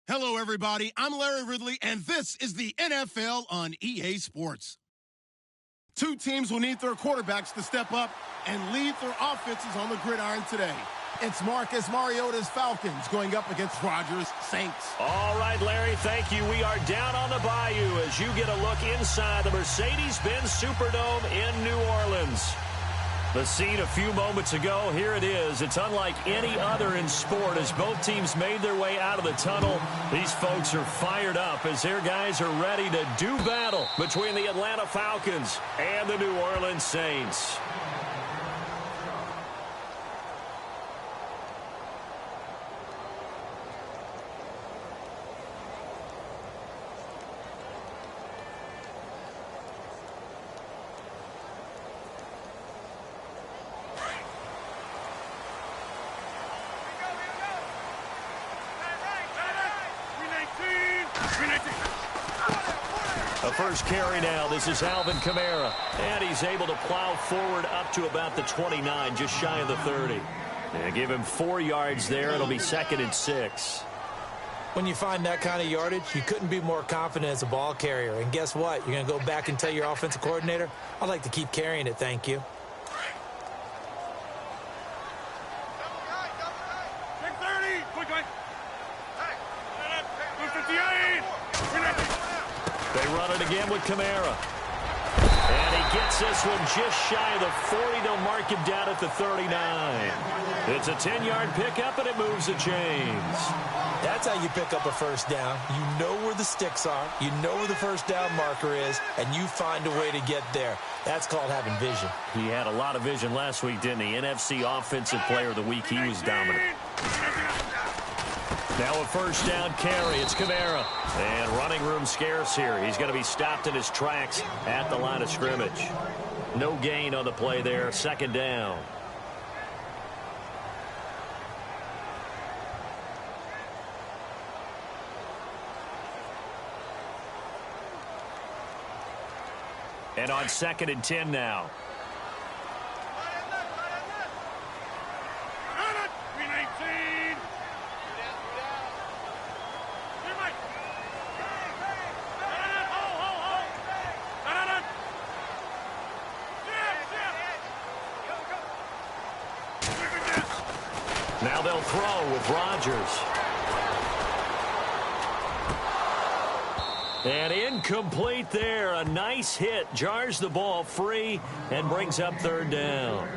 Hello, everybody. I'm Larry Ridley, and this is the NFL on EA Sports. Two teams will need their quarterbacks to step up and lead their offenses on the gridiron today. It's Marcus Mariota's Falcons going up against Rodgers' Saints. All right, Larry, thank you. We are down on the bayou as you get a look inside the Mercedes-Benz Superdome in New Orleans. The scene a few moments ago, here it is. It's unlike any other in sport as both teams made their way out of the tunnel. These folks are fired up as their guys are ready to do battle between the Atlanta Falcons and the New Orleans Saints. A first carry now. This is Alvin Kamara. And he's able to plow forward up to about the 29, just shy of the 30. And give him 4 yards there. It'll be 2nd and 6. When you find that kind of yardage, you couldn't be more confident as a ball carrier. And guess what? You're going to go back and tell your offensive coordinator, I'd like to keep carrying it, thank you. They run it again with Kamara. And he gets this one just shy of the 40. They'll mark him down at the 39. It's a 10-yard pickup, and it moves the chains. That's how you pick up a first down. You know where the sticks are. You know where the first down marker is, and you find a way to get there. That's called having vision. He had a lot of vision last week, didn't he? NFC Offensive Player of the Week. He was dominant. Now a first down carry. It's Kamara. And running room scarce here. He's going to be stopped in his tracks at the line of scrimmage. No gain on the play there. 2nd down. And on 2nd and 10 now. Now they'll throw with Rodgers. And incomplete there. A nice hit. Jars the ball free and brings up 3rd down.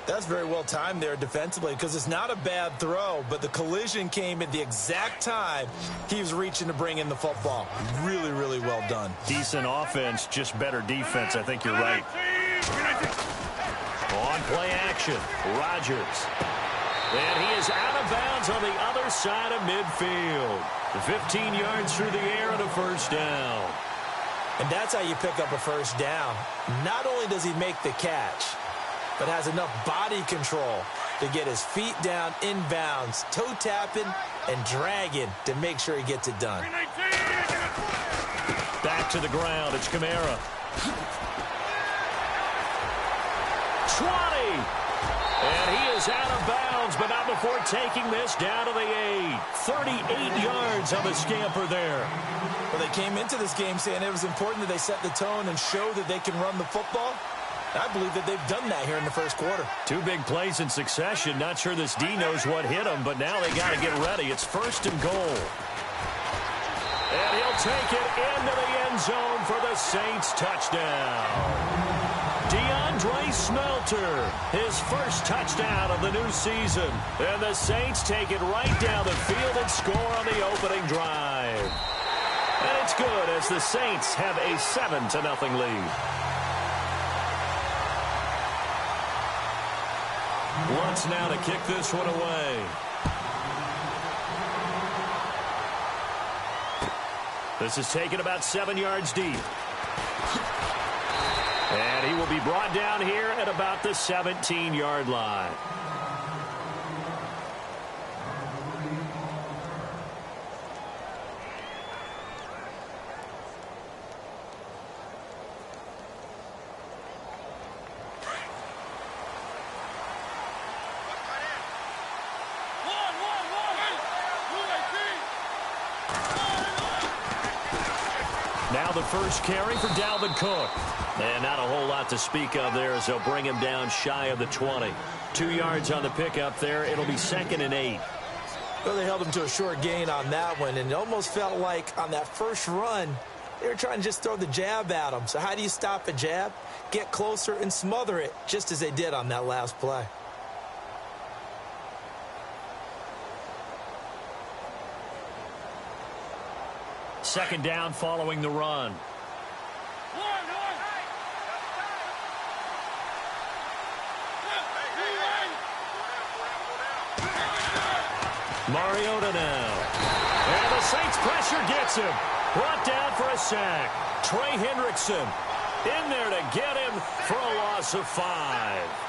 That's very well timed there defensively because it's not a bad throw, but the collision came at the exact time he was reaching to bring in the football. Really, really well done. Decent offense, just better defense. I think you're right. On play action, Rodgers. And he is out of bounds on the other side of midfield. 15 yards through the air and a first down. And that's how you pick up a first down. Not only does he make the catch, but has enough body control to get his feet down inbounds, toe tapping and dragging to make sure he gets it done. Back to the ground. It's Kamara. 20. And he is out of bounds, but not before taking this down to the 8. 38 yards on the scamper there. Well, they came into this game saying it was important that they set the tone and show that they can run the football. I believe that they've done that here in the first quarter. 2 big plays in succession. Not sure this D knows what hit him, but now they got to get ready. It's 1st and goal. And he'll take it into the end zone for the Saints touchdown. DeAndre Smelter, his first touchdown of the new season. And the Saints take it right down the field and score on the opening drive. And it's good as the Saints have a 7-0 lead. Wants now to kick this one away. This is taken about 7 yards deep. And he will be brought down here at about the 17-yard line. Now the first carry for Dalvin Cook. And not a whole lot to speak of there as they'll bring him down shy of the 20. 2 yards on the pickup there. It'll be 2nd and 8. Well, they held him to a short gain on that one, and it almost felt like on that first run, they were trying to just throw the jab at him. So how do you stop a jab? Get closer and smother it, just as they did on that last play. Second down following the run. Mariota now. And the Saints pressure gets him. Brought down for a sack. Trey Hendrickson in there to get him for a loss of 5.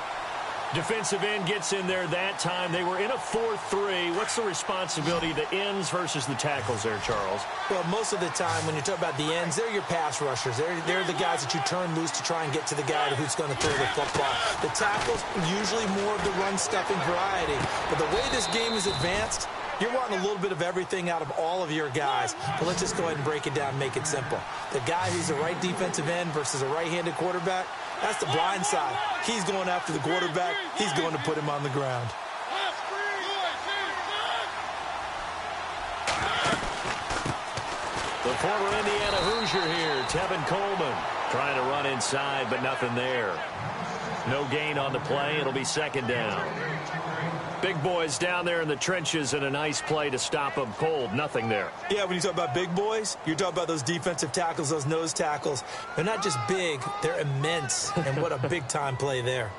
Defensive end gets in there that time. They were in a 4-3. What's the responsibility of the ends versus the tackles there, Charles? Well, most of the time when you talk about the ends, they're your pass rushers. They're the guys that you turn loose to try and get to the guy who's going to throw the football. The tackles, usually more of the run-stuffing variety. But the way this game is advanced, you're wanting a little bit of everything out of all of your guys. But let's just go ahead and break it down and make it simple. The guy who's the right defensive end versus a right-handed quarterback, that's the blind side. He's going after the quarterback. He's going to put him on the ground. The former Indiana Hoosier here, Tevin Coleman, trying to run inside, but nothing there. No gain on the play. It'll be 2nd down. Big boys down there in the trenches and a nice play to stop them cold. Nothing there. Yeah, when you talk about big boys, you're talking about those defensive tackles, those nose tackles. They're not just big, they're immense. And what a big-time play there.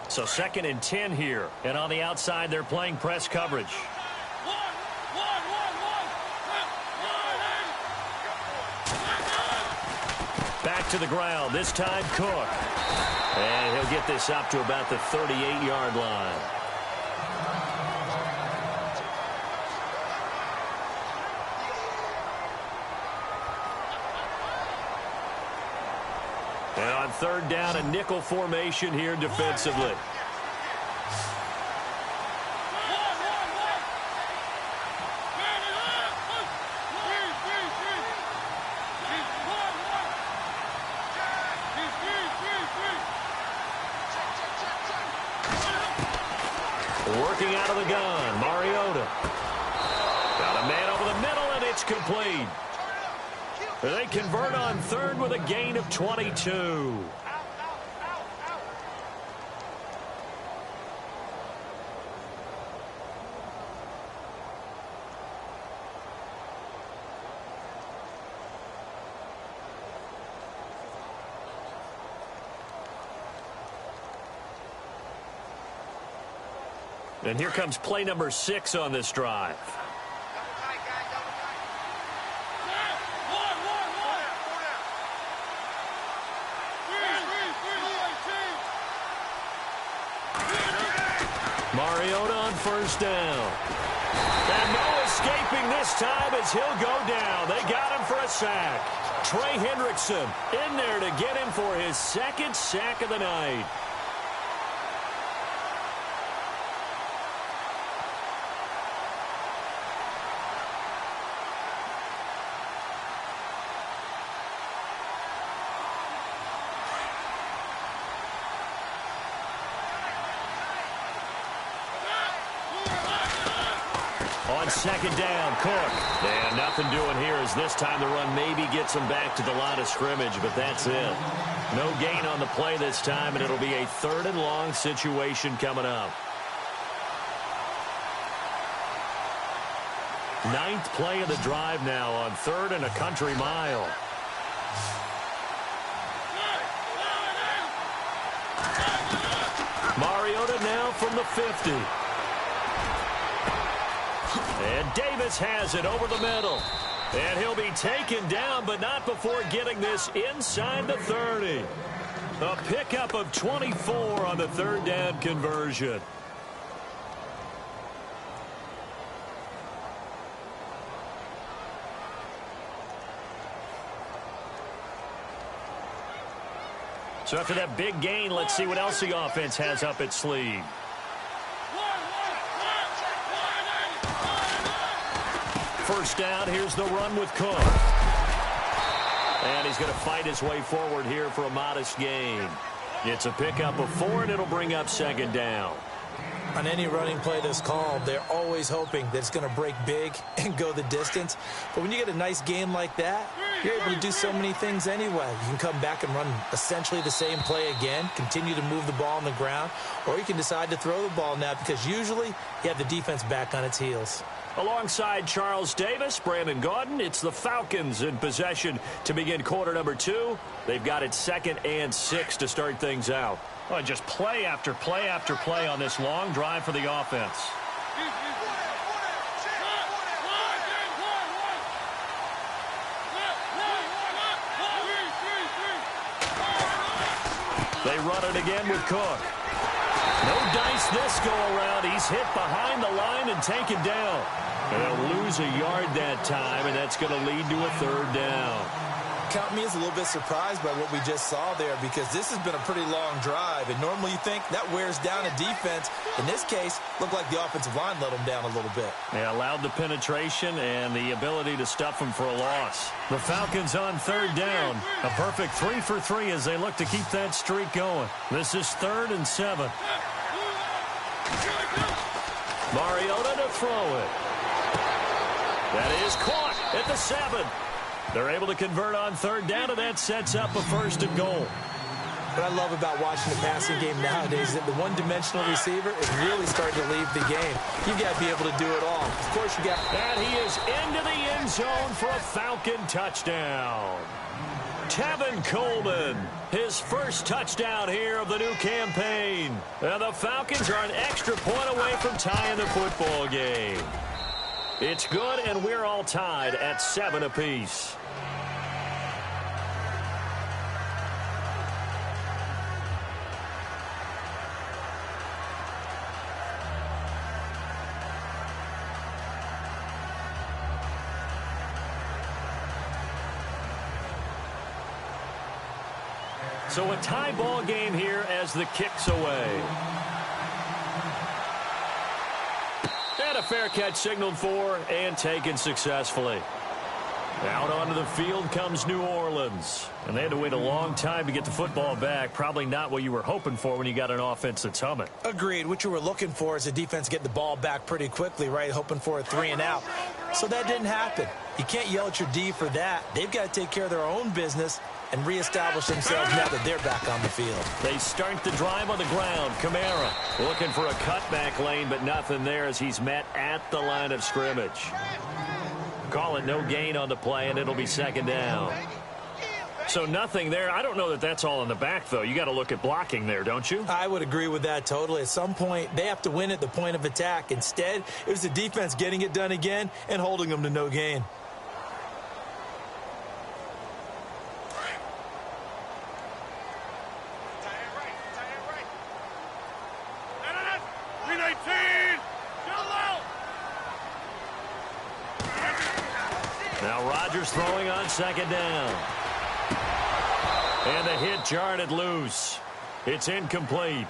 So 2nd and 10 here. And on the outside, they're playing press coverage. Back to the ground. This time, Cook. And he'll get this up to about the 38-yard line. And on 3rd down, a nickel formation here defensively. Working out of the gun, Mariota. Got a man over the middle, and it's complete. They convert on 3rd with a gain of 22. And here comes play number 6 on this drive. Mariota on 1st down. And no escaping this time as he'll go down. They got him for a sack. Trey Hendrickson in there to get him for his 2nd sack of the night. On 2nd down, Cook. And nothing doing here as this time the run maybe gets him back to the line of scrimmage, but that's it. No gain on the play this time, and it'll be a 3rd and long situation coming up. 9th play of the drive now on 3rd and a country mile. Mariota now from the 50. And Davis has it over the middle. And he'll be taken down, but not before getting this inside the 30. A pickup of 24 on the 3rd down conversion. So after that big gain, let's see what else the offense has up its sleeve. First down, here's the run with Cook. And he's going to fight his way forward here for a modest gain. It's a pickup of 4, and it'll bring up second down. On any running play that's called, they're always hoping that it's going to break big and go the distance. But when you get a nice game like that, you're able to do so many things anyway. You can come back and run essentially the same play again, continue to move the ball on the ground, or you can decide to throw the ball now because usually you have the defense back on its heels. Alongside Charles Davis, Brandon Gaudin, it's the Falcons in possession to begin quarter number 2. They've got it 2nd and 6 to start things out. Oh, just play after play after play on this long drive for the offense. They run it again with Cook. No dice this go-around. He's hit behind the line and taken down. And they'll lose a yard that time, and that's going to lead to a 3rd down. Count me as a little bit surprised by what we just saw there because this has been a pretty long drive, and normally you think that wears down a defense. In this case, looked like the offensive line let them down a little bit. They allowed the penetration and the ability to stuff them for a loss. The Falcons on 3rd down. A perfect 3 for 3 as they look to keep that streak going. This is 3rd and 7. Mariota to throw it. That is caught at the 7. They're able to convert on 3rd down, and that sets up a 1st and goal. What I love about watching the passing game nowadays is that the one-dimensional receiver is really starting to leave the game. You've got to be able to do it all. Of course, you got... And he is into the end zone for a Falcon touchdown. Tevin Coleman, his first touchdown here of the new campaign. And the Falcons are an extra point away from tying the football game. It's good, and we're all tied at 7 apiece. So a tie ball game here as the kick's away. And a fair catch signaled for and taken successfully. Out onto the field comes New Orleans. And they had to wait a long time to get the football back. Probably not what you were hoping for when you got an offense that's humming. Agreed. What you were looking for is a defense getting the ball back pretty quickly, right? Hoping for a 3 and out. So that didn't happen. You can't yell at your D for that. They've got to take care of their own business and reestablish themselves now that they're back on the field. They start the drive on the ground. Kamara looking for a cutback lane, but nothing there as he's met at the line of scrimmage. Call it no gain on the play, and it'll be 2nd down. So nothing there. I don't know that that's all in the back, though. You got to look at blocking there, don't you? I would agree with that totally. At some point, they have to win at the point of attack. Instead, it was the defense getting it done again and holding them to no gain. Now Rodgers throwing on 2nd down. And the hit jarred it loose. It's incomplete.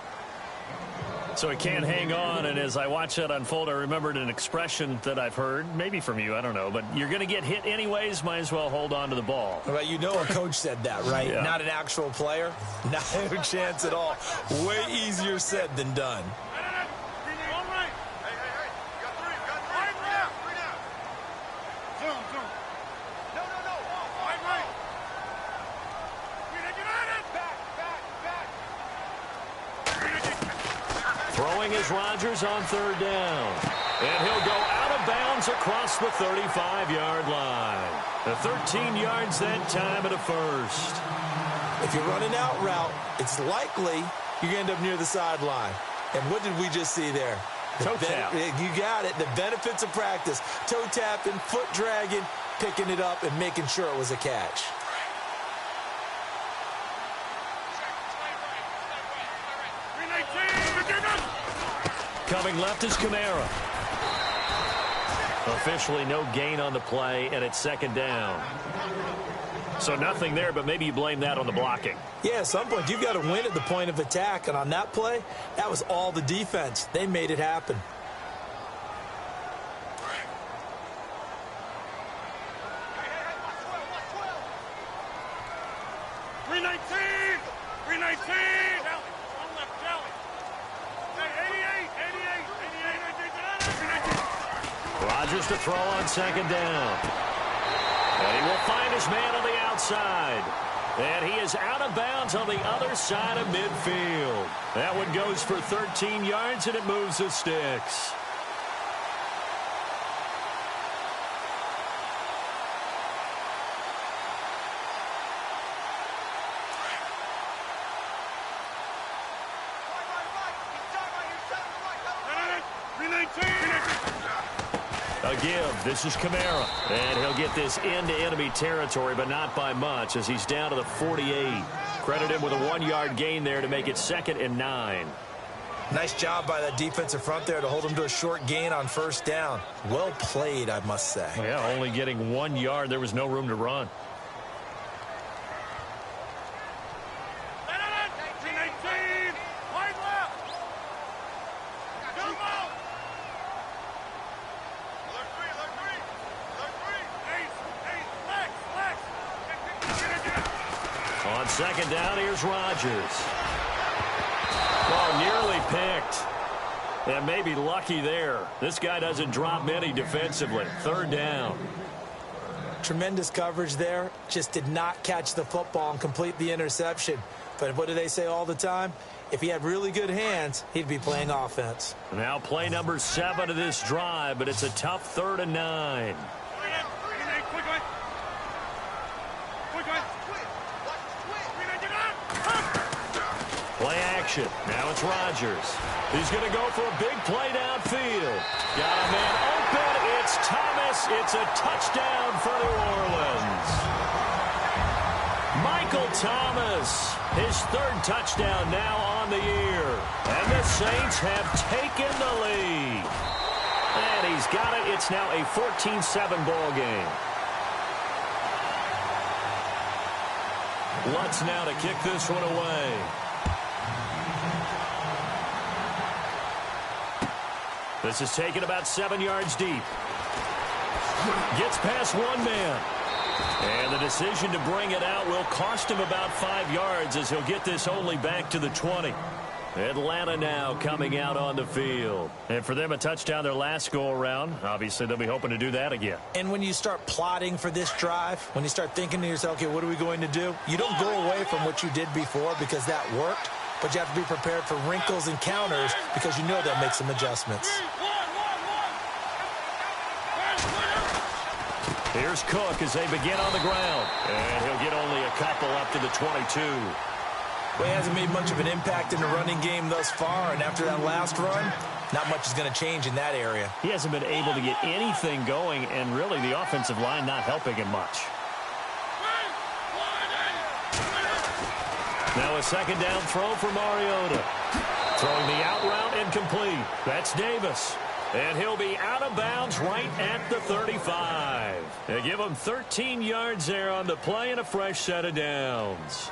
So he can't hang on, and as I watch that unfold, I remembered an expression that I've heard, maybe from you, I don't know, but you're going to get hit anyways, might as well hold on to the ball. Well, you know a coach said that, right? Yeah. Not an actual player. Not a chance at all. Way easier said than done. Throwing is Rodgers on 3rd down. And he'll go out of bounds across the 35-yard line. The 13 yards that time at a 1st. If you run an out route, it's likely you end up near the sideline. And what did we just see there? Toe tap. You got it. The benefits of practice. Toe tapping, foot dragging, picking it up, and making sure it was a catch. Coming left is Kamara. Officially no gain on the play, and it's 2nd down. So nothing there, but maybe you blame that on the blocking. Yeah, at some point, you've got to win at the point of attack. And on that play, that was all the defense. They made it happen. Rodgers to throw on second down. And he will find his man on the outside. And he is out of bounds on the other side of midfield. That one goes for 13 yards, and it moves the sticks. A give. This is Kamara. And he'll get this into enemy territory, but not by much as he's down to the 48. Credit him with a 1-yard gain there to make it 2nd and 9. Nice job by that defensive front there to hold him to a short gain on first down. Well played, I must say. Yeah, only getting 1 yard. There was no room to run. On second down, here's Rodgers. Well, nearly picked. And maybe lucky there. This guy doesn't drop many defensively. 3rd down. Tremendous coverage there. Just did not catch the football and complete the interception. But what do they say all the time? If he had really good hands, he'd be playing offense. Now play number 7 of this drive, but it's a tough 3rd and 9. Play action. Now it's Rodgers. He's going to go for a big play downfield. Got a man open. It's Thomas. It's a touchdown for New Orleans. Michael Thomas, his 3rd touchdown now on the year. And the Saints have taken the lead. And he's got it. It's now a 14-7 ball game. Lutz now to kick this one away. This is taken about 7 yards deep. Gets past one man. And the decision to bring it out will cost him about 5 yards as he'll get this only back to the 20. Atlanta now coming out on the field. And for them, a touchdown their last go-around. Obviously, they'll be hoping to do that again. And when you start plotting for this drive, when you start thinking to yourself, okay, what are we going to do? You don't go away from what you did before because that worked. But you have to be prepared for wrinkles and counters because you know they'll make some adjustments. Here's Cook as they begin on the ground. And he'll get only a couple up to the 22. Well, he hasn't made much of an impact in the running game thus far. And after that last run, not much is going to change in that area. He hasn't been able to get anything going, and really the offensive line not helping him much. Now a second down throw for Mariota. Throwing the out route incomplete. That's Davis. And he'll be out of bounds right at the 35. They give him 13 yards there on the play and a fresh set of downs.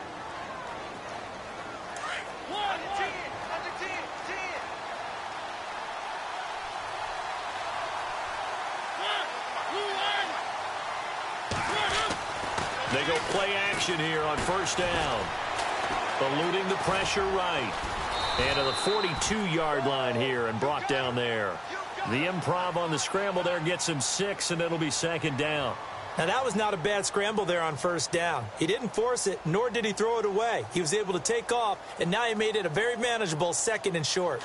They go play action here on first down. Eluding the pressure right. And to the 42-yard line here and brought down there. The improv on the scramble there gets him 6, and it'll be second down. Now, that was not a bad scramble there on first down. He didn't force it, nor did he throw it away. He was able to take off, and now he made it a very manageable 2nd and short.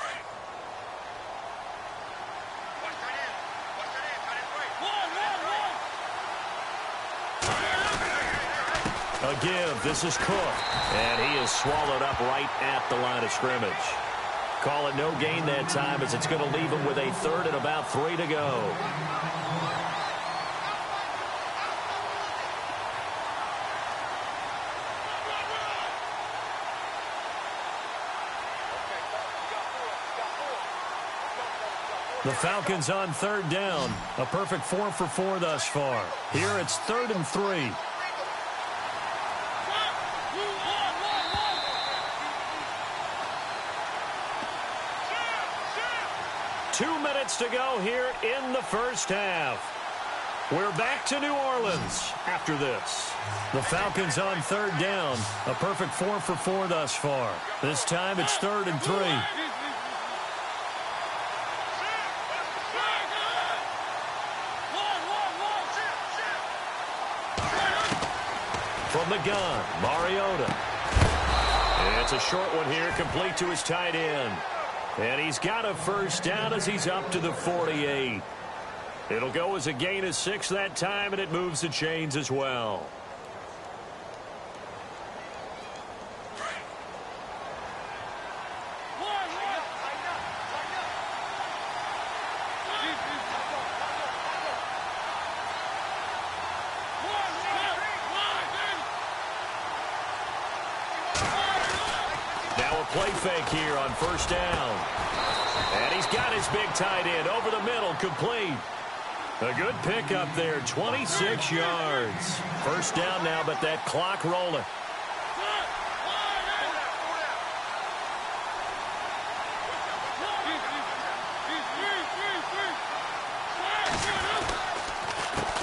A give. This is Cook. And he is swallowed up right at the line of scrimmage. Call it no gain that time as it's going to leave him with a 3rd and about 3 to go. The Falcons on 3rd down. A perfect 4 for 4 thus far. Here it's 3rd and 3. 2 minutes to go here in the first half. We're back to New Orleans after this. The Falcons on 3rd down. A perfect 4 for 4 thus far. This time it's 3rd and 3. From the gun, Mariota. It's a short one here, complete to his tight end. And he's got a first down as he's up to the 48. It'll go as a gain of 6 that time, and it moves the chains as well. Now a play fake here on first down. And he's got his big tight end over the middle, complete. A good pickup there, 26 yards. First down now, but that clock rolling.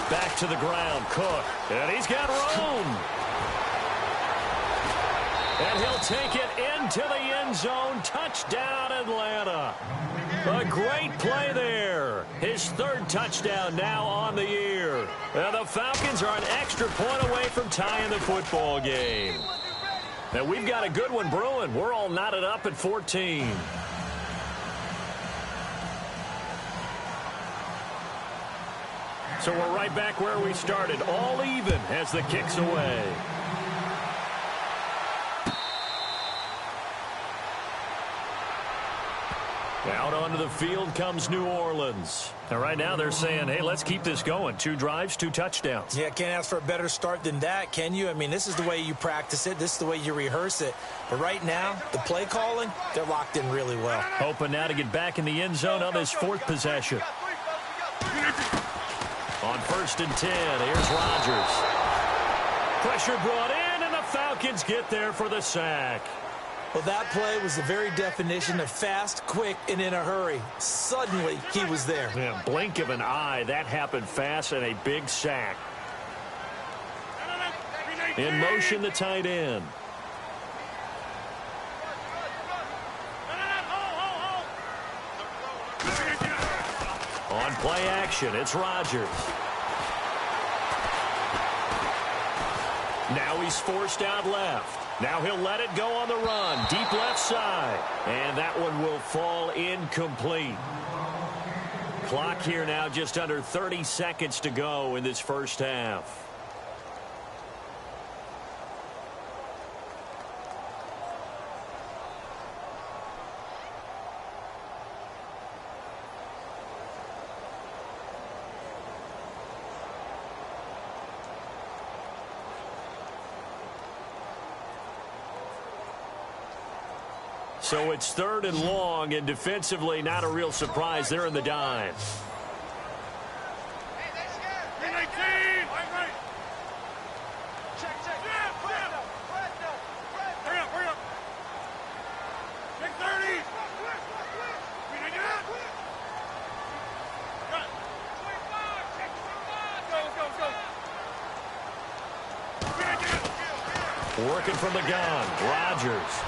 Back to the ground, Cook. And he's got room. And he'll take it into the end zone. Touchdown, Atlanta. A great play there. His 3rd touchdown now on the year. And the Falcons are an extra point away from tying the football game. And we've got a good one brewing. We're all knotted up at 14. So we're right back where we started. All even as the kick's away. Out onto the field comes New Orleans. And right now they're saying, hey, let's keep this going. 2 drives, 2 touchdowns. Yeah, can't ask for a better start than that, can you? I mean, this is the way you practice it. This is the way you rehearse it. But right now, the play calling, they're locked in really well. Hoping now to get back in the end zone on this 4th possession. On 1st and 10, here's Rodgers. Pressure brought in, and the Falcons get there for the sack. Well, that play was the very definition of fast, quick, and in a hurry. Suddenly, he was there. Yeah, blink of an eye. That happened fast and a big sack. In motion, the tight end. On play action, it's Rodgers. Now he's forced out left. Now he'll let it go on the run. Deep left side. And that one will fall incomplete. Clock here now just under 30 seconds to go in this first half. So it's 3rd and long, and defensively not a real surprise. They're in the dime. Working from the gun, Rodgers.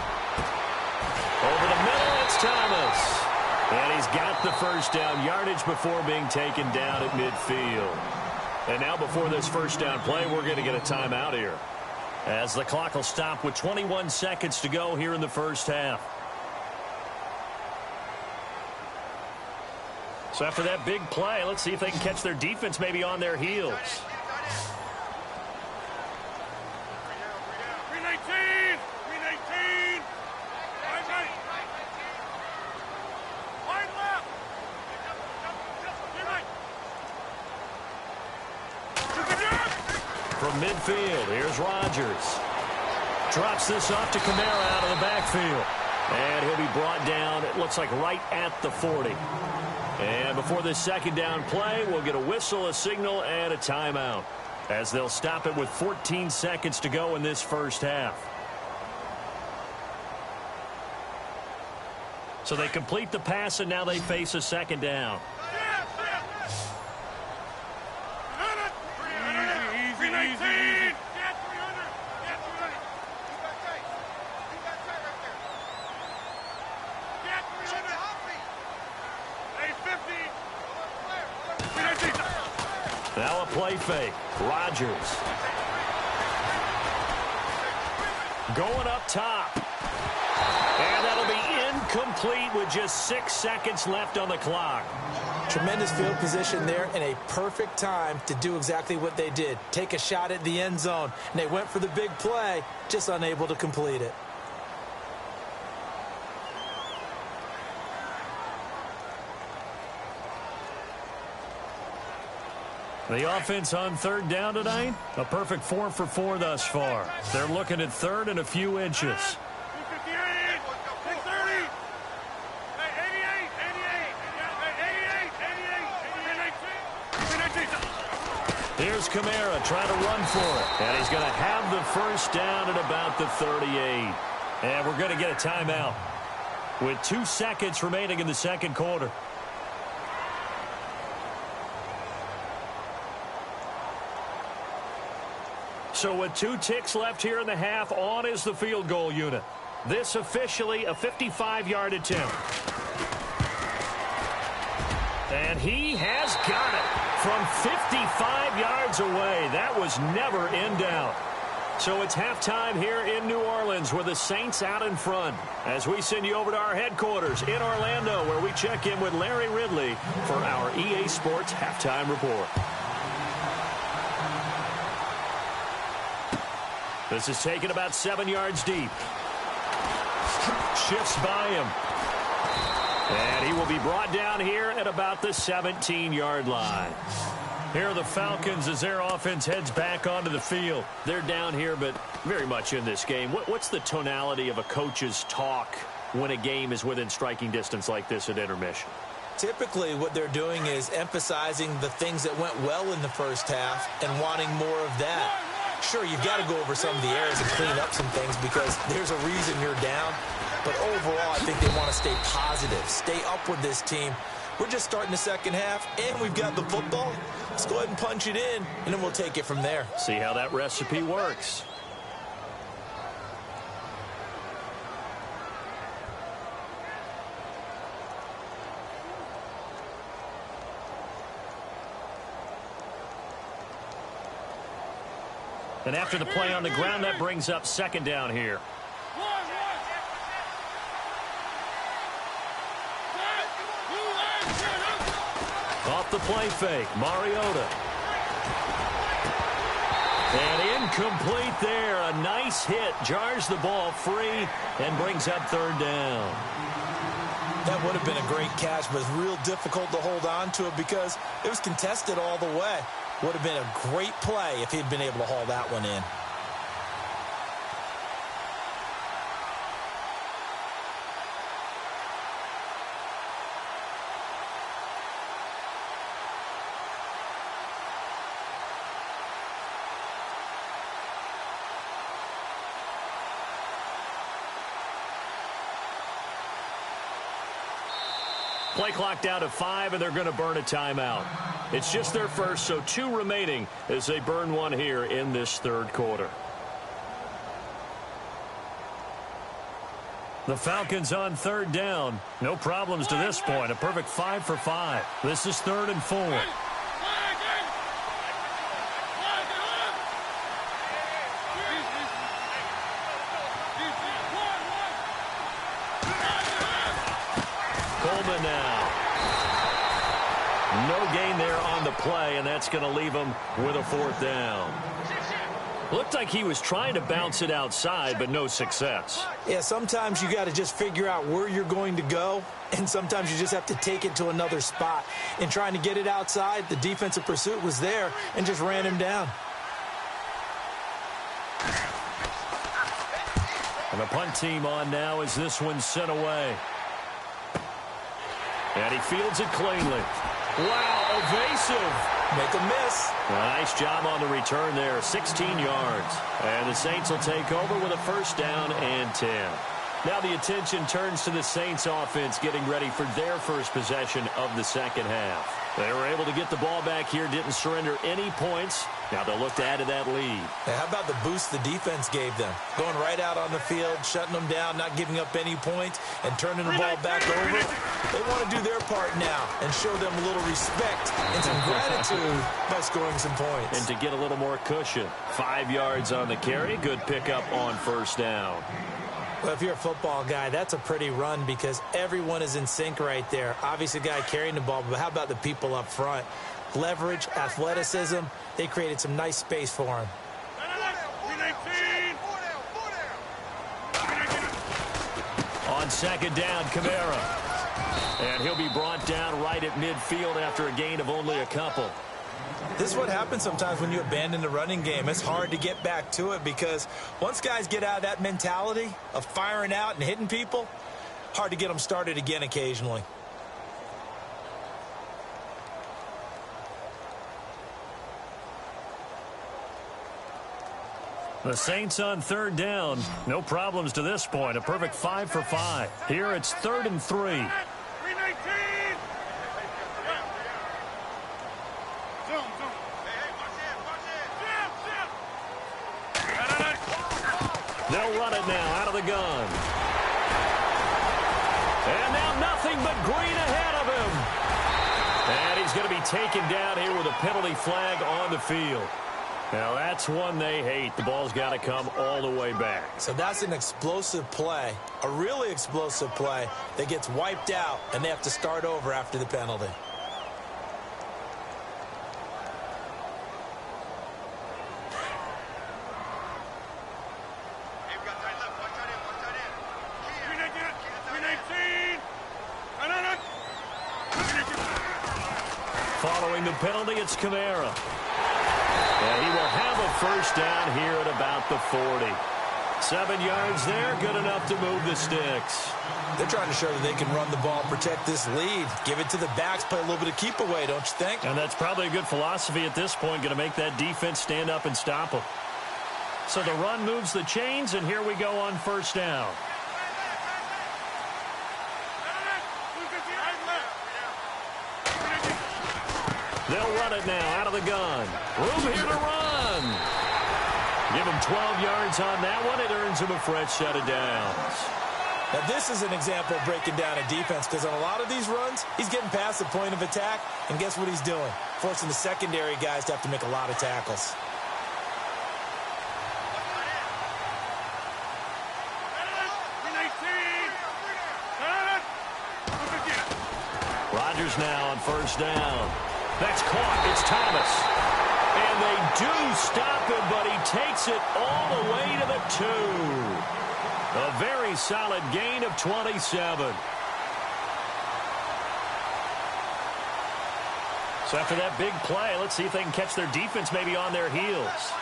Over the middle, it's Thomas. And he's got the first down, yardage before being taken down at midfield. And now before this first down play, we're going to get a timeout here, as the clock will stop with 21 seconds to go here in the first half. So after that big play, let's see if they can catch their defense maybe on their heels. From midfield, here's Rodgers. Drops this off to Kamara out of the backfield. And he'll be brought down, it looks like right at the 40. And before this second down play, we'll get a whistle, a signal, and a timeout, as they'll stop it with 14 seconds to go in this first half. So they complete the pass, and now they face a second down. Now a play fake. Rodgers. Going up top. And that'll be incomplete with just 6 seconds left on the clock. Tremendous field position there and a perfect time to do exactly what they did. Take a shot at the end zone. And they went for the big play, just unable to complete it. The offense on third down tonight, a perfect 4 for 4 thus far. They're looking at third and a few inches. Here's Kamara trying to run for it. And he's going to have the first down at about the 38. And we're going to get a timeout with 2 seconds remaining in the second quarter. So with 2 ticks left here in the half, on is the field goal unit. This officially a 55-yard attempt. And he has got it from 55 yards away. That was never in doubt. So it's halftime here in New Orleans with the Saints out in front. As we send you over to our headquarters in Orlando, where we check in with Larry Ridley for our EA Sports Halftime Report. This is taken about 7 yards deep. Shifts by him. And he will be brought down here at about the 17-yard line. Here are the Falcons as their offense heads back onto the field. They're down here, but very much in this game. What's the tonality of a coach's talk when a game is within striking distance like this at intermission? Typically, what they're doing is emphasizing the things that went well in the first half and wanting more of that. Sure, you've got to go over some of the errors and clean up some things because there's a reason you're down. But overall, I think they want to stay positive, stay up with this team. We're just starting the second half, and we've got the football. Let's go ahead and punch it in, and then we'll take it from there. See how that recipe works. And after the play on the ground, that brings up second down here. Off the play fake, Mariota. And incomplete there. A nice hit. Jars the ball free and brings up third down. That would have been a great catch, but it's real difficult to hold on to it because it was contested all the way. Would have been a great play if he'd been able to haul that one in. Play clock down to 5, and they're going to burn a timeout. It's just their first, so 2 remaining as they burn one here in this third quarter. The Falcons on third down. No problems to this point. A perfect 5 for 5. This is 3rd and 4. Coleman now. No gain there on the play, and that's going to leave him with a 4th down. Looked like he was trying to bounce it outside, but no success. Yeah, sometimes you got to just figure out where you're going to go, and sometimes you just have to take it to another spot. In trying to get it outside, the defensive pursuit was there and just ran him down. And the punt team on now as this one's sent away. And he fields it cleanly. Wow, evasive. Make a miss. Nice job on the return there, 16 yards. And the Saints will take over with a 1st down and 10. Now the attention turns to the Saints offense getting ready for their first possession of the second half. They were able to get the ball back here, didn't surrender any points. Now they'll look to add to that lead. Now, how about the boost the defense gave them? Going right out on the field, shutting them down, not giving up any points, and turning the ball back over. They want to do their part now and show them a little respect and some gratitude by scoring some points. And to get a little more cushion. 5 yards on the carry. Good pickup on first down. Well, if you're a football guy, that's a pretty run because everyone is in sync right there. Obviously, the guy carrying the ball, but how about the people up front? Leverage, athleticism, they created some nice space for him. On second down, Kamara. And he'll be brought down right at midfield after a gain of only a couple. This is what happens sometimes when you abandon the running game. It's hard to get back to it because once guys get out of that mentality of firing out and hitting people, hard to get them started again occasionally. The Saints on third down. No problems to this point. A perfect 5 for 5. Here it's 3rd and 3. They'll run it now out of the gun. And now nothing but green ahead of him. And he's going to be taken down here with a penalty flag on the field. Now that's one they hate. The ball's got to come all the way back. So that's an explosive play, a really explosive play that gets wiped out, and they have to start over after the penalty. Following the penalty, it's Kamara. And he will have a first down here at about the 40. 7 yards there, good enough to move the sticks. They're trying to show that they can run the ball, protect this lead, give it to the backs, play a little bit of keep away, don't you think? And that's probably a good philosophy at this point, going to make that defense stand up and stop them. So the run moves the chains, and here we go on first down. They'll run it now out of the gun. Room here to run. Give him 12 yards on that one. It earns him a fresh set of downs. Now, this is an example of breaking down a defense because on a lot of these runs, he's getting past the point of attack, and guess what he's doing? Forcing the secondary guys to have to make a lot of tackles. Rodgers now on first down. That's caught. It's Thomas. And they do stop him, but he takes it all the way to the 2. A very solid gain of 27. So after that big play, let's see if they can catch their defense maybe on their heels.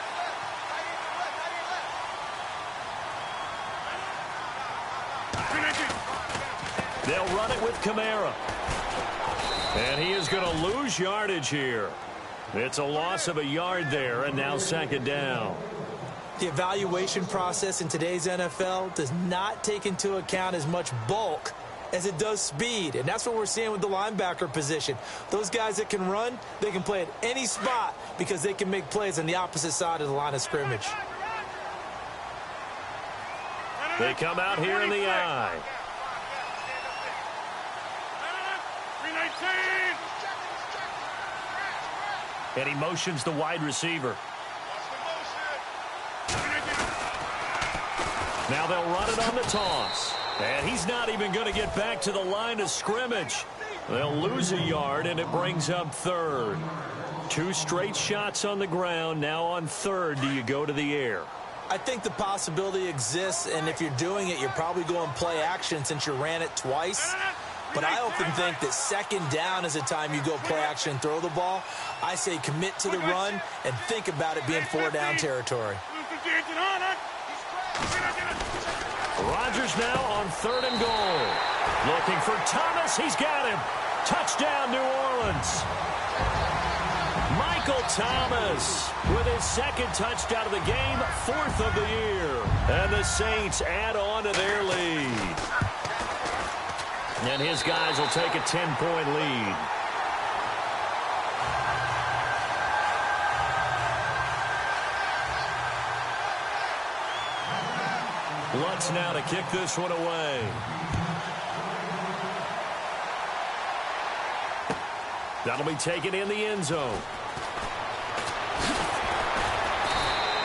They'll run it with Kamara. And he is going to lose yardage here. It's a loss of a yard there, and now second down. The evaluation process in today's NFL does not take into account as much bulk as it does speed, and that's what we're seeing with the linebacker position. Those guys that can run, they can play at any spot because they can make plays on the opposite side of the line of scrimmage. They come out here in the eye. And he motions the wide receiver. Now they'll run it on the toss. And he's not even going to get back to the line of scrimmage. They'll lose a yard, and it brings up 3rd. 2 straight shots on the ground. Now on 3rd, do you go to the air? I think the possibility exists, and if you're doing it, you're probably going play action since you ran it twice. But I often think that second down is a time you go play action and throw the ball. I say commit to the run and think about it being 4-down territory. Rodgers now on 3rd and goal. Looking for Thomas. He's got him. Touchdown, New Orleans. Mike Michael Thomas with his second touchdown of the game, 4th of the year. And the Saints add on to their lead. And his guys will take a 10-point lead. Lutz now to kick this one away. That'll be taken in the end zone.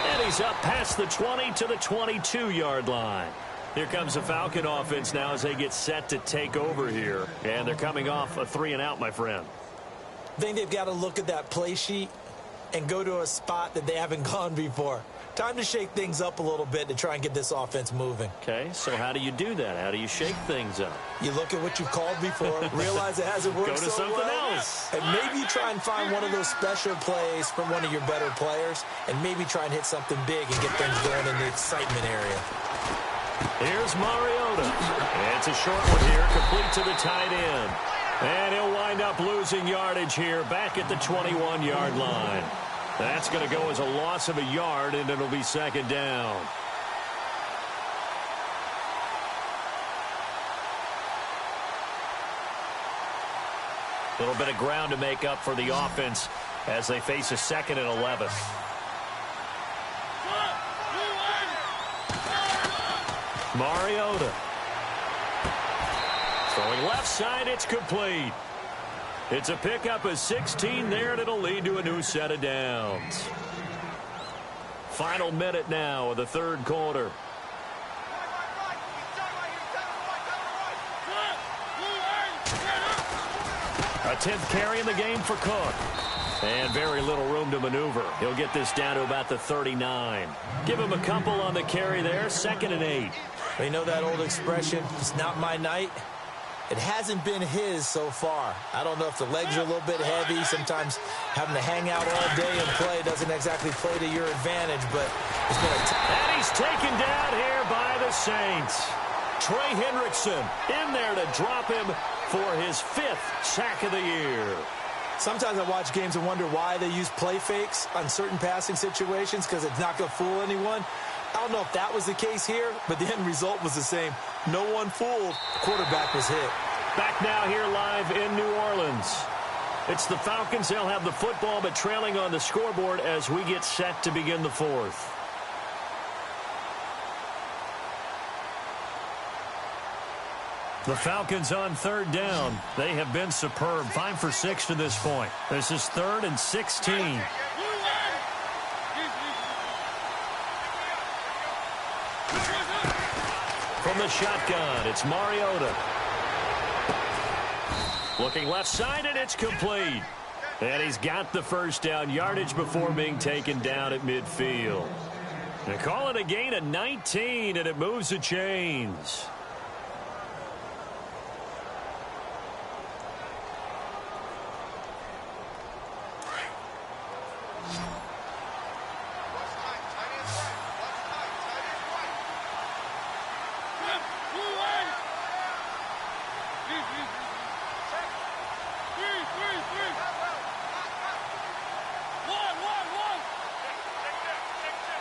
And he's up past the 20 to the 22-yard line. Here comes the Falcon offense now as they get set to take over here. And they're coming off a 3-and-out, my friend. I think they've got to look at that play sheet and go to a spot that they haven't gone before. Time to shake things up a little bit to try and get this offense moving. Okay, so how do you do that? How do you shake things up? You look at what you've called before, realize it hasn't worked so so something well, else. and maybe you try and find one of those special plays from one of your better players, and maybe try and hit something big and get things going in the excitement area. Here's Mariota. It's a short one here, complete to the tight end. And he'll wind up losing yardage here back at the 21-yard line. That's going to go as a loss of a yard, and it'll be second down. A little bit of ground to make up for the offense as they face a 2nd and 11. Mariota. Throwing left side, it's complete. It's a pickup of 16 there, and it'll lead to a new set of downs. Final minute now of the third quarter. A 10th carry in the game for Cook. And very little room to maneuver. He'll get this down to about the 39. Give him a couple on the carry there, 2nd and 8. You know that old expression, it's not my night? It hasn't been his so far. I don't know if the legs are a little bit heavy. Sometimes having to hang out all day and play doesn't exactly play to your advantage, but it's been a and he's taken down here by the Saints. Trey Hendrickson in there to drop him for his 5th sack of the year. Sometimes I watch games and wonder why they use play fakes on certain passing situations because it's not going to fool anyone. I don't know if that was the case here, but the end result was the same. No one fooled. Quarterback was hit. Back now here live in New Orleans. It's the Falcons. They'll have the football, but trailing on the scoreboard as we get set to begin the 4th. The Falcons on 3rd down. They have been superb. 5 for 6 to this point. This is 3rd and 16. From the shotgun, it's Mariota. Looking left side, and it's complete. And he's got the first down, yardage before being taken down at midfield. They call it a gain of 19, and it moves the chains.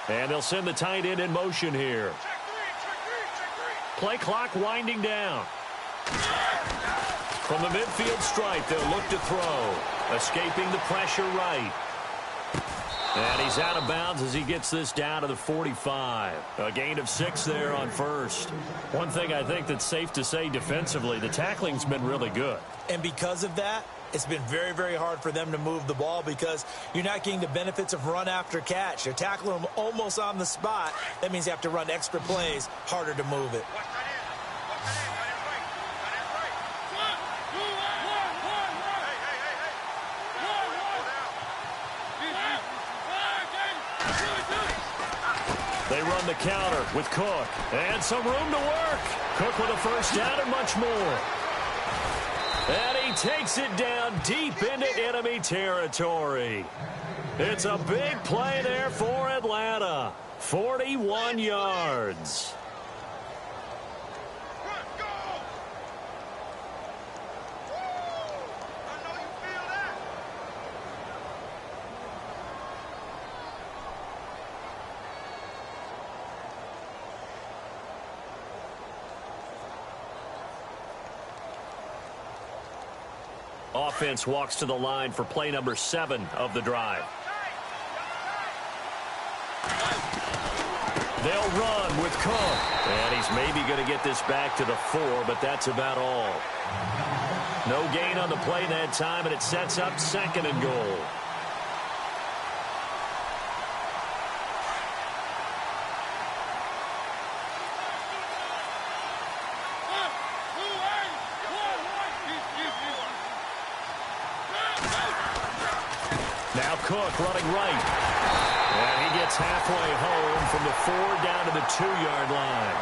And they'll send the tight end in motion here. Play clock winding down. From the midfield stripe, they'll look to throw. Escaping the pressure right. And he's out of bounds as he gets this down to the 45. A gain of 6 there on first. One thing I think that's safe to say defensively, the tackling's been really good. And because of that, it's been very, very hard for them to move the ball because you're not getting the benefits of run after catch. You're tackling them almost on the spot. That means you have to run extra plays, harder to move it. They run the counter with Cook. And some room to work. Cook with a first down and much more. And he takes it down deep into enemy territory. It's a big play there for Atlanta. 41 yards. offense walks to the line for play number 7 of the drive. They'll run with Cook. And he's maybe going to get this back to the 4, but that's about all. No gain on the play that time, and it sets up 2nd and goal. Now Cook running right. And he gets halfway home from the 4 down to the 2-yard line.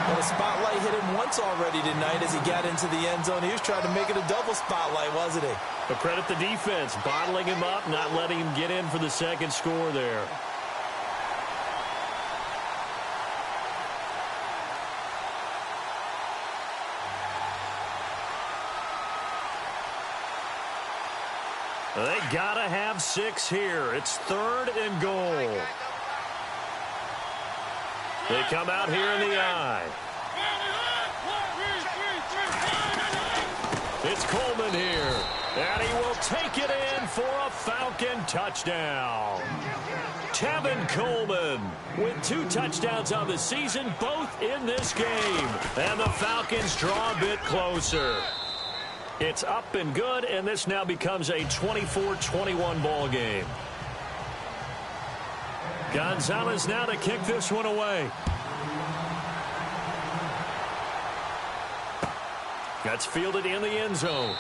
Well, the spotlight hit him once already tonight as he got into the end zone. He was trying to make it a double spotlight, wasn't he? But credit the defense, bottling him up, not letting him get in for the 2nd score there. They gotta have 6 here. It's 3rd and goal. They come out here in the I. It's Coleman here. And he will take it in for a Falcon touchdown. Tevin Coleman with 2 touchdowns on the season, both in this game. And the Falcons draw a bit closer. It's up and good, and this now becomes a 24-21 ball game. Gonzalez now to kick this one away. That's fielded in the end zone.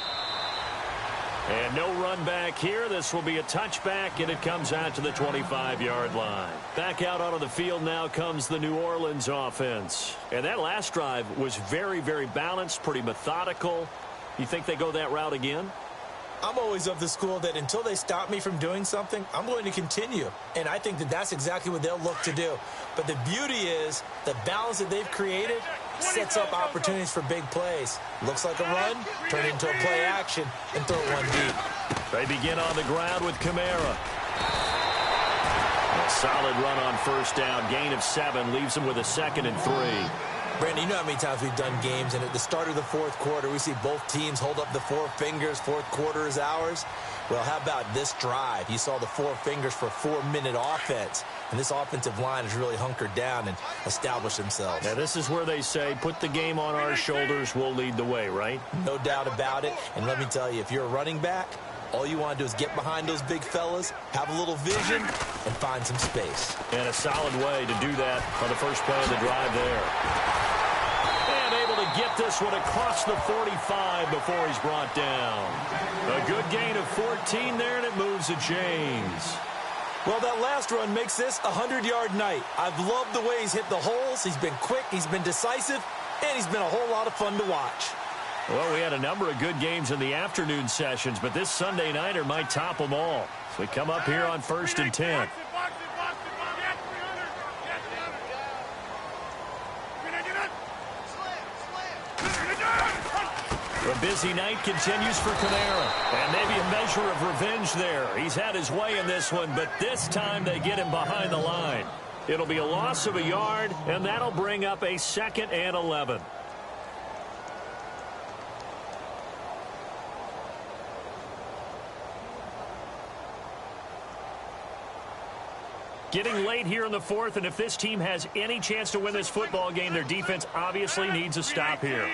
And no run back here. This will be a touchback, and it comes out to the 25-yard line. Back out onto the field now comes the New Orleans offense. And that last drive was very, very balanced, pretty methodical. You think they go that route again? I'm always of the school that until they stop me from doing something, I'm going to continue. And I think that that's exactly what they'll look to do. But the beauty is the balance that they've created sets up opportunities for big plays. Looks like a run, turn it into a play action, and throw one deep. They begin on the ground with Kamara. A solid run on 1st down. Gain of 7 leaves them with a 2nd and 3. Brandon, you know how many times we've done games, and at the start of the 4th quarter, we see both teams hold up the 4 fingers, 4th quarter is ours. Well, how about this drive? You saw the 4 fingers for a 4-minute offense, and this offensive line has really hunkered down and established themselves. Now, this is where they say, put the game on our shoulders, we'll lead the way, right? No doubt about it, and let me tell you, if you're a running back, all you want to do is get behind those big fellas, have a little vision, and find some space. And a solid way to do that on the first play of the drive there. And able to get this one across the 45 before he's brought down. A good gain of 14 there, and it moves the chains. Well, that last run makes this a 100-yard night. I've loved the way he's hit the holes. He's been quick, he's been decisive, and he's been a whole lot of fun to watch. Well, we had a number of good games in the afternoon sessions, but this Sunday nighter might top them all. So we come up here on 1st and 10. The busy night continues for Kamara. And maybe a measure of revenge there. He's had his way in this one, but this time they get him behind the line. It'll be a loss of a yard, and that'll bring up a 2nd and 11. Getting late here in the 4th, and if this team has any chance to win this football game, their defense obviously needs a stop here.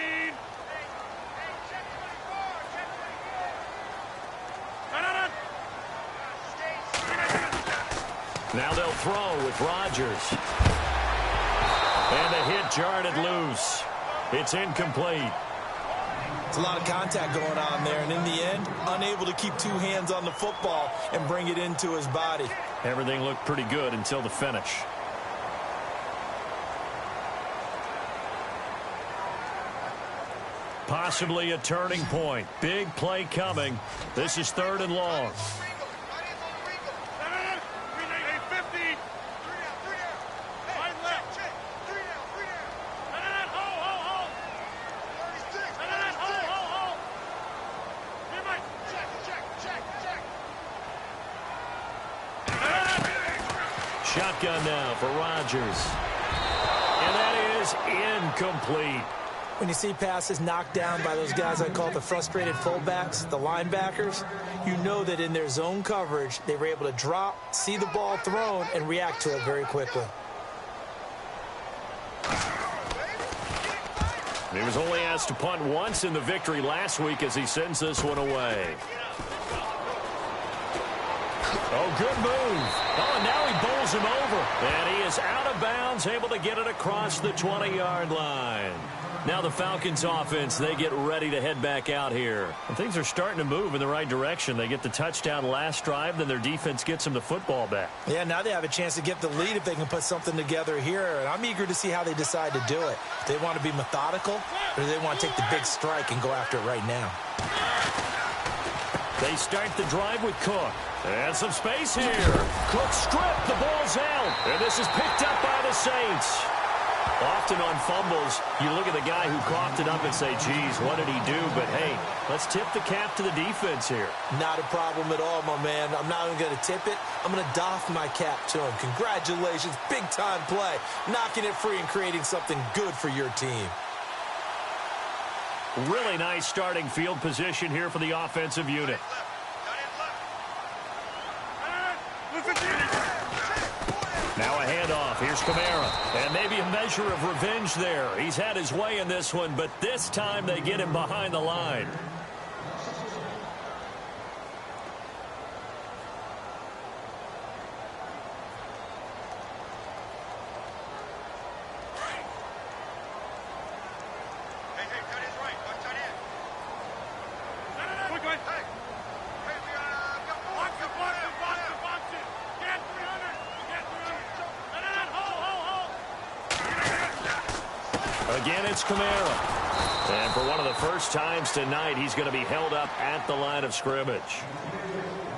Now they'll throw with Rodgers. And the hit jarred it loose. It's incomplete. It's a lot of contact going on there, and in the end, unable to keep 2 hands on the football and bring it into his body. Everything looked pretty good until the finish. Possibly a turning point. Big play coming. This is 3rd and long. Shotgun now for Rodgers. And that is incomplete. When you see passes knocked down by those guys I call the frustrated fullbacks, the linebackers, you know that in their zone coverage, they were able to drop, see the ball thrown, and react to it very quickly. He was only asked to punt once in the victory last week as he sends this one away. Oh, good move. Oh, and now he bowls him over. And he is out of bounds, able to get it across the 20-yard line. Now the Falcons offense, they get ready to head back out here. And things are starting to move in the right direction. They get the touchdown last drive, then their defense gets them the football back. Yeah, now they have a chance to get the lead if they can put something together here. And I'm eager to see how they decide to do it. Do they want to be methodical, or do they want to take the big strike and go after it right now? They start the drive with Cook. And some space here. Cook stripped. The ball's out. And this is picked up by the Saints. Often on fumbles, you look at the guy who coughed it up and say, geez, what did he do? But, hey, let's tip the cap to the defense here. Not a problem at all, my man. I'm not even going to tip it. I'm going to doff my cap to him. Congratulations. Big-time play. Knocking it free and creating something good for your team. Really nice starting field position here for the offensive unit. Now a handoff. Here's Kamara. And maybe a measure of revenge there. He's had his way in this one, but this time they get him behind the line. Again, it's Kamara. And for one of the first times tonight, he's going to be held up at the line of scrimmage.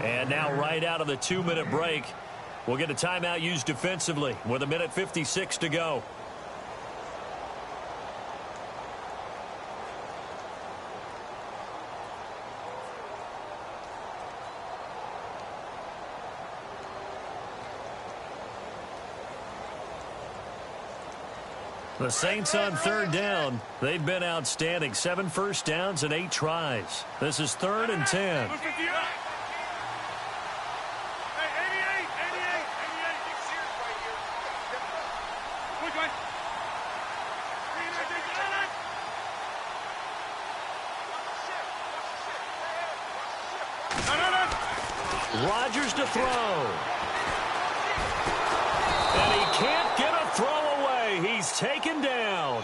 And now right out of the 2-minute break, we'll get a timeout used defensively with 1:56 to go. The Saints on third down. They've been outstanding. 7 first downs and 8 tries. This is 3rd and 10. Rodgers to throw. And he can't get a throw away. He's taken down.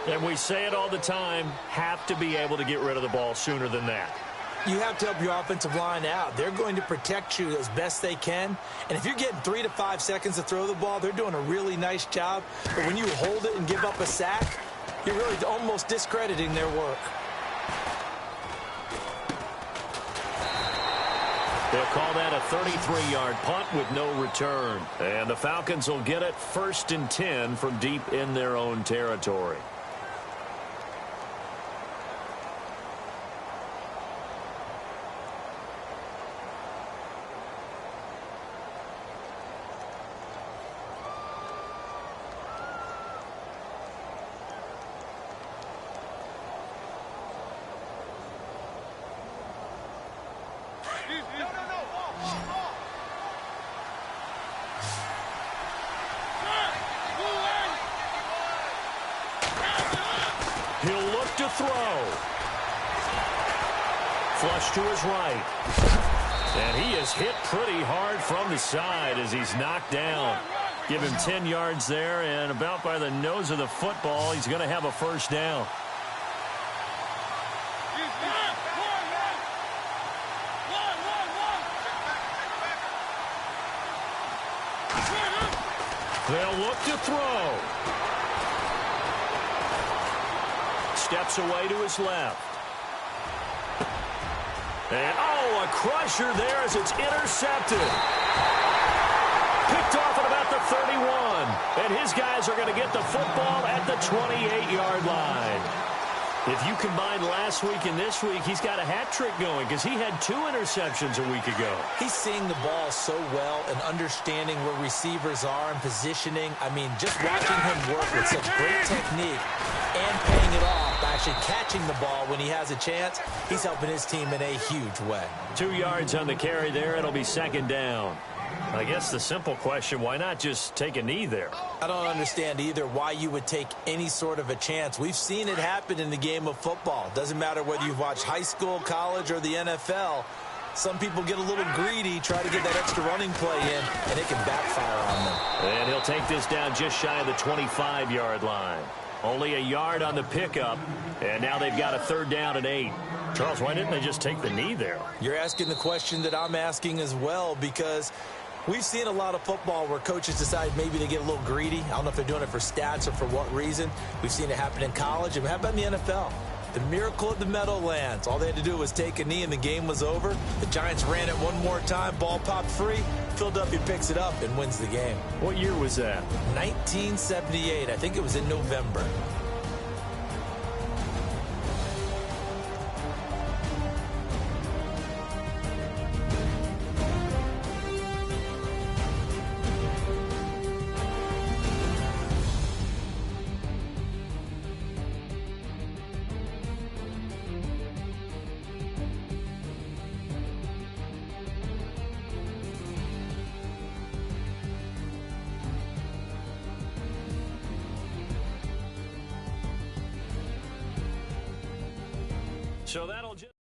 And we say it all the time, have to be able to get rid of the ball sooner than that. You have to help your offensive line out. They're going to protect you as best they can. And if you're getting 3 to 5 seconds to throw the ball, they're doing a really nice job. But when you hold it and give up a sack, you're really almost discrediting their work. They'll call that a 33-yard punt with no return. And the Falcons will get it 1st and 10 from deep in their own territory. He'll look to throw. Flush to his right. And he is hit pretty hard from the side as he's knocked down. Give him 10 yards there, and about by the nose of the football, he's going to have a first down. They'll look to throw. Steps away to his left. And, oh, a crusher there as it's intercepted. Picked off at about the 31. And his guys are going to get the football at the 28-yard line. If you combine last week and this week, he's got a hat trick going because he had 2 interceptions a week ago. He's seeing the ball so well and understanding where receivers are and positioning. I mean, just watching him work with such great technique and paying it off by actually catching the ball when he has a chance, he's helping his team in a huge way. 2 yards on the carry there. It'll be second down. I guess the simple question, why not just take a knee there? I don't understand either why you would take any sort of a chance. We've seen it happen in the game of football. Doesn't matter whether you've watched high school, college, or the NFL. Some people get a little greedy, try to get that extra running play in, and it can backfire on them. And he'll take this down just shy of the 25-yard line. Only a yard on the pickup, and now they've got a 3rd down and 8. Charles, why didn't they just take the knee there? You're asking the question that I'm asking as well, because we've seen a lot of football where coaches decide maybe they get a little greedy. I don't know if they're doing it for stats or for what reason. We've seen it happen in college, and it happened in the NFL. The miracle of the Meadowlands. All they had to do was take a knee, and the game was over. The Giants ran it one more time. Ball popped free. Philadelphia picks it up and wins the game. What year was that? 1978. I think it was in November. So that'll just...